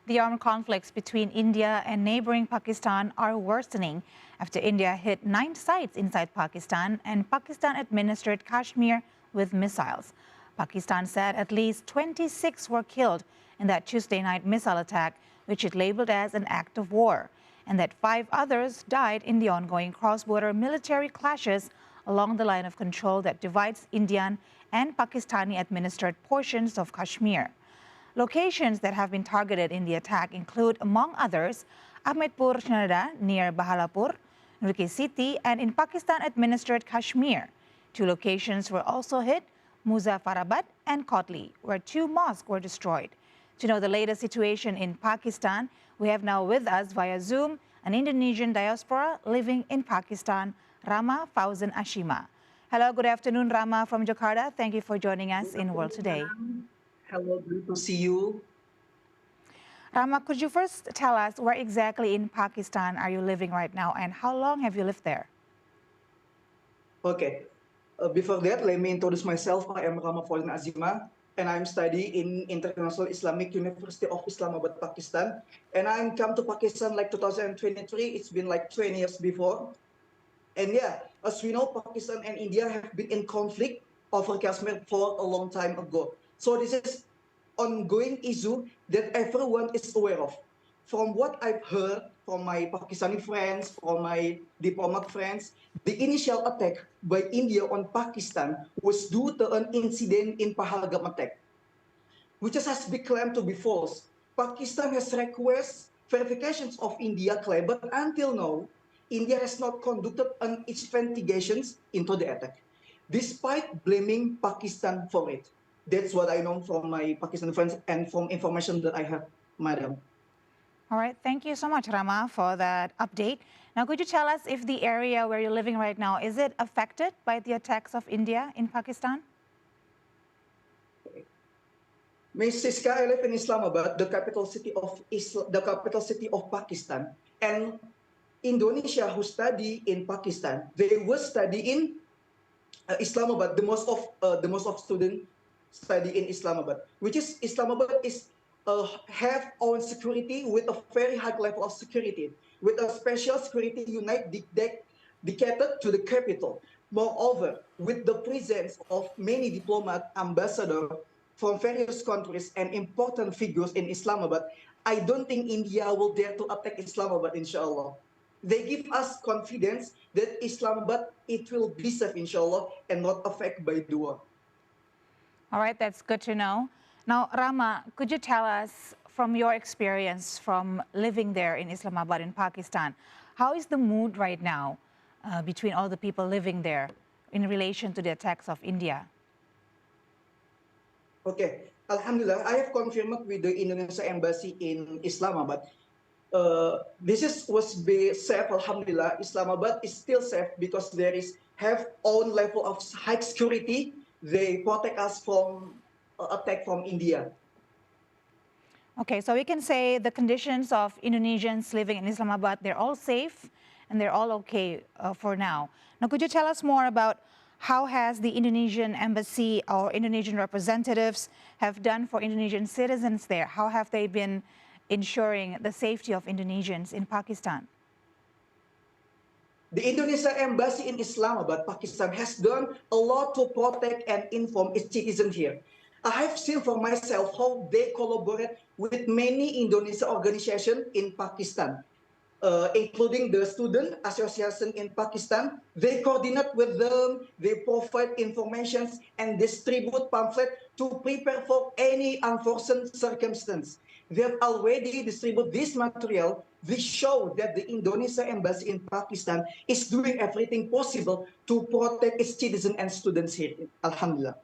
The armed conflicts between India and neighboring Pakistan are worsening after India hit 9 sites inside Pakistan and Pakistan administered Kashmir with missiles. Pakistan said at least 26 were killed in that Tuesday night missile attack, which it labeled as an act of war, and that 5 others died in the ongoing cross-border military clashes along the line of control that divides Indian and Pakistani-administered portions of Kashmir. Locations that have been targeted in the attack include, among others, Ahmedpur Sharda near Bahalapur, Nurki City, and in Pakistan-administered Kashmir. 2 locations were also hit, Muzaffarabad and Kotli, where 2 mosques were destroyed. To know the latest situation in Pakistan, we have now with us via Zoom an Indonesian diaspora living in Pakistan, Rama Fauzan Ashima. Hello, good afternoon, Rama from Jakarta. Thank you for joining us in World Today. Hello, good to see you. Rama, could you first tell us where exactly in Pakistan are you living right now and how long have you lived there? Okay, before that, let me introduce myself. I am Rama Fauzan Ashima, and I'm studying in International Islamic University of Islamabad, Pakistan. And I come to Pakistan like 2023. It's been like 20 years before. And yeah, as we know, Pakistan and India have been in conflict over Kashmir for a long time ago. So this is ongoing issue that everyone is aware of. From what I've heard from my Pakistani friends, from my diplomat friends, the initial attack by India on Pakistan was due to an incident in Pahalgam attack, which has been claimed to be false. Pakistan has requested verifications of India claim, but until now, India has not conducted an investigations into the attack, despite blaming Pakistan for it. That's what I know from my Pakistani friends and from information that I have, madam. All right, thank you so much, Rama, for that update. Now, could you tell us if the area where you're living right now, is it affected by the attacks of India in Pakistan? Miss Siska, I live in Islamabad, the capital city of Pakistan, and Indonesia who study in Pakistan, they will study in Islamabad. The most of students study in Islamabad, which is Islamabad is have own security with a very high level of security, with a special security unit dedicated to the capital. Moreover, with the presence of many diplomat ambassadors from various countries and important figures in Islamabad, I don't think India will dare to attack Islamabad, inshallah. They give us confidence that Islamabad, it will be safe, inshallah, and not affected by the war. All right, that's good to know. Now, Rama, could you tell us from your experience from living there in Islamabad in Pakistan, how is the mood right now between all the people living there in relation to the attacks of India? Okay, Alhamdulillah, I have confirmed with the Indonesia Embassy in Islamabad. Was be safe, Alhamdulillah. Islamabad is still safe because there is have own level of high security. They protect us from attack from India. Okay, so we can say the conditions of Indonesians living in Islamabad, they're all safe and they're all okay for now. Now, could you tell us more about how has the Indonesian embassy or Indonesian representatives have done for Indonesian citizens there? How have they been ensuring the safety of Indonesians in Pakistan? The Indonesia Embassy in Islamabad, Pakistan, has done a lot to protect and inform its citizens here. I have seen for myself how they collaborate with many Indonesian organizations in Pakistan, including the Student Association in Pakistan. They coordinate with them, they provide information and distribute pamphlets to prepare for any unforeseen circumstance. They have already distributed this material, which show that the Indonesia Embassy in Pakistan is doing everything possible to protect its citizens and students here. Alhamdulillah.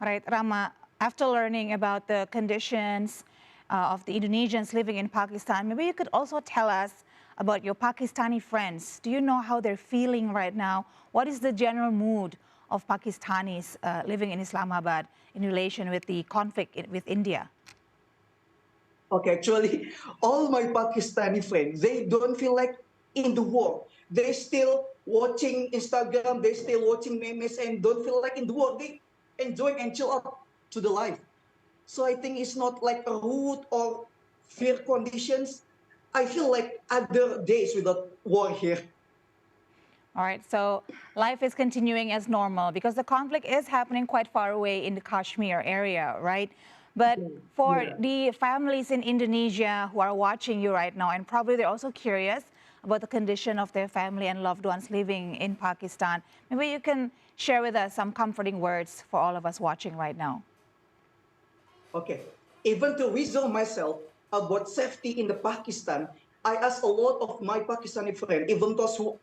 All right, Rama, after learning about the conditions of the Indonesians living in Pakistan, maybe you could also tell us about your Pakistani friends. Do you know how they're feeling right now? What is the general mood of Pakistanis living in Islamabad in relation with the conflict with India? Okay, actually, all my Pakistani friends, they don't feel like in the war. They still watching Instagram, they still watching memes and don't feel like in the war. They enjoy and chill out to the life. So I think it's not like a rude or fear conditions. I feel like other days without war here. All right, so life is continuing as normal because the conflict is happening quite far away in the Kashmir area, right? But for Yeah. the families in Indonesia who are watching you right now, and probably they're also curious about the condition of their family and loved ones living in Pakistan, maybe you can share with us some comforting words for all of us watching right now. Okay. Even to reassure myself about safety in the Pakistan, I asked a lot of my Pakistani friends, even those who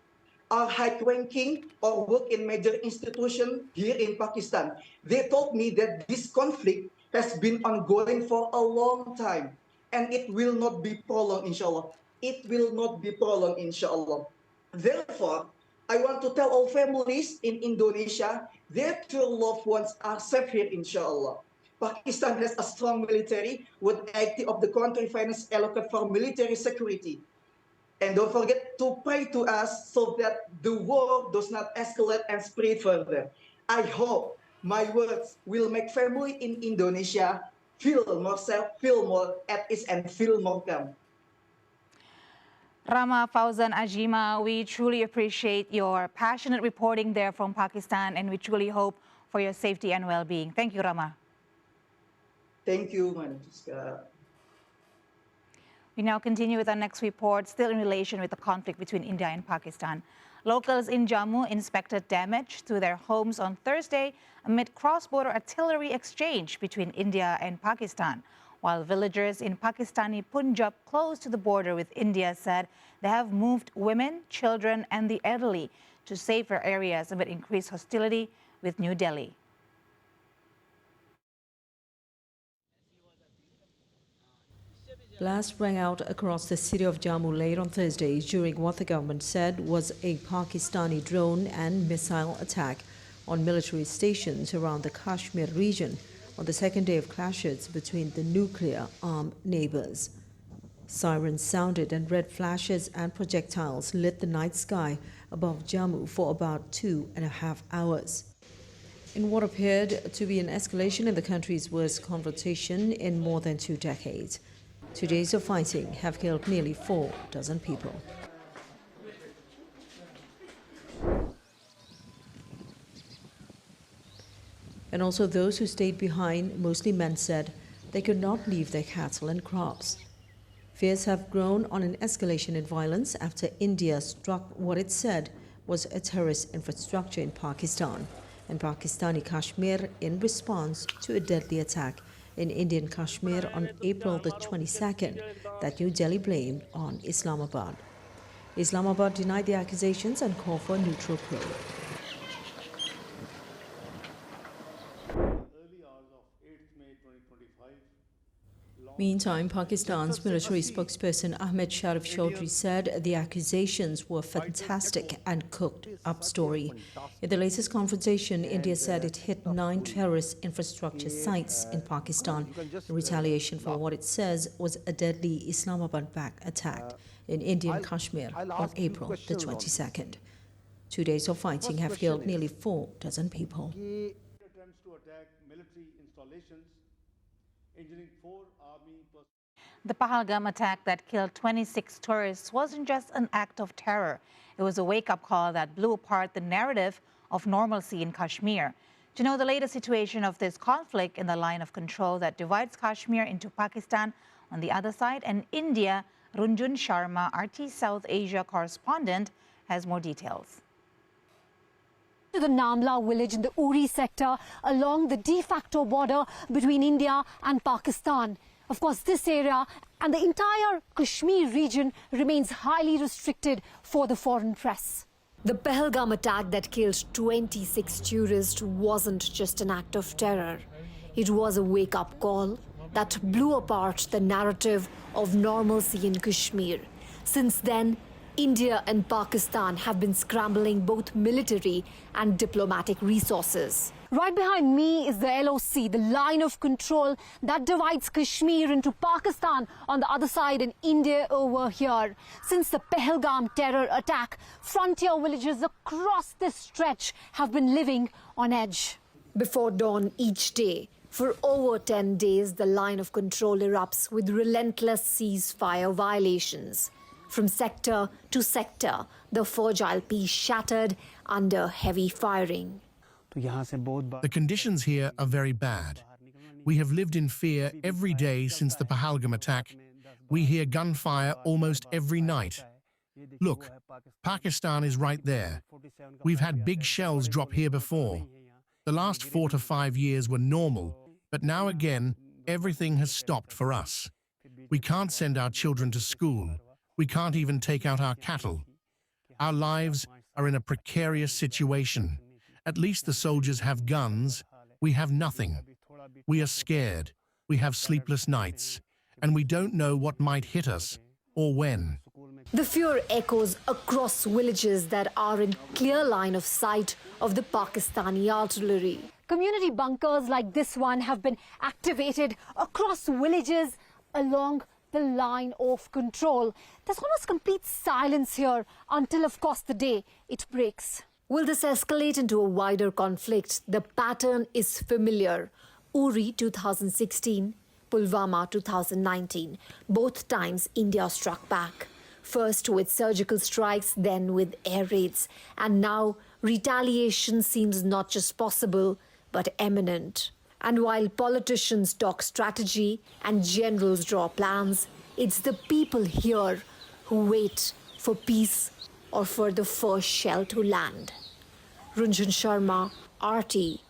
are high-ranking or work in major institutions here in Pakistan. They told me that this conflict has been ongoing for a long time and it will not be prolonged, inshallah. It will not be prolonged, inshallah. Therefore, I want to tell all families in Indonesia that your loved ones are safe here, inshallah. Pakistan has a strong military with 80 of the country finance allocated for military security. And don't forget to pray to us so that the war does not escalate and spread further. I hope my words will make family in Indonesia feel more safe, feel more at ease, and feel more calm. Rama Fauzan Ajima, we truly appreciate your passionate reporting there from Pakistan, and we truly hope for your safety and well-being. Thank you, Rama. Thank you, Manjuska. We now continue with our next report, still in relation with the conflict between India and Pakistan. Locals in Jammu inspected damage to their homes on Thursday amid cross-border artillery exchange between India and Pakistan, while villagers in Pakistani Punjab close to the border with India said they have moved women, children and the elderly to safer areas amid increased hostility with New Delhi. Blasts rang out across the city of Jammu late on Thursday during what the government said was a Pakistani drone and missile attack on military stations around the Kashmir region on the second day of clashes between the nuclear-armed neighbors. Sirens sounded and red flashes and projectiles lit the night sky above Jammu for about 2.5 hours. In what appeared to be an escalation in the country's worst confrontation in more than 2 decades. 2 days of fighting have killed nearly 4 dozen people. And also those who stayed behind, mostly men, said they could not leave their cattle and crops. Fears have grown on an escalation in violence after India struck what it said was a terrorist infrastructure in Pakistan and Pakistani Kashmir in response to a deadly attack in Indian Kashmir on April the 22nd that New Delhi blamed on Islamabad. Islamabad denied the accusations and called for a neutral probe. Meantime, Pakistan's military spokesperson Ahmed Sharif Chaudhry said the accusations were fantastic and cooked up story. In the latest confrontation, India said it hit 9 terrorist infrastructure sites in Pakistan in retaliation for what it says was a deadly Islamabad-backed attack in Indian Kashmir on April the 22nd. 2 days of fighting have killed nearly 4 dozen people. Attempts to attack military installations, injuring 4 army personnel. The Pahalgam attack that killed 26 tourists wasn't just an act of terror. It was a wake-up call that blew apart the narrative of normalcy in Kashmir. To know the latest situation of this conflict in the line of control that divides Kashmir into Pakistan on the other side and India, Runjun Sharma, RT South Asia correspondent, has more details. To the Namla village in the Uri sector along the de facto border between India and Pakistan. Of course, this area and the entire Kashmir region remains highly restricted for the foreign press. The Pahalgam attack that killed 26 tourists wasn't just an act of terror. It was a wake-up call that blew apart the narrative of normalcy in Kashmir. Since then, India and Pakistan have been scrambling both military and diplomatic resources. Right behind me is the LOC, the line of control that divides Kashmir into Pakistan on the other side and India over here. Since the Pahalgam terror attack, frontier villages across this stretch have been living on edge. Before dawn each day, For over 10 days, the line of control erupts with relentless ceasefire violations. From sector to sector, the fragile peace shattered under heavy firing. The conditions here are very bad. We have lived in fear every day since the Pahalgam attack. We hear gunfire almost every night. Look, Pakistan is right there. We've had big shells drop here before. The last 4 to 5 years were normal, but now again, everything has stopped for us. We can't send our children to school. We can't even take out our cattle. Our lives are in a precarious situation. At least the soldiers have guns. We have nothing. We are scared. We have sleepless nights. And we don't know what might hit us or when. The fear echoes across villages that are in clear line of sight of the Pakistani artillery. Community bunkers like this one have been activated across villages along the line of control. There's almost complete silence here until, of course, the day it breaks. Will this escalate into a wider conflict? The pattern is familiar. Uri 2016, Pulwama 2019. Both times India struck back. First with surgical strikes, then with air raids. And now retaliation seems not just possible, but imminent. And while politicians talk strategy and generals draw plans, it's the people here who wait for peace or for the first shell to land. Runjhun Sharma, RT,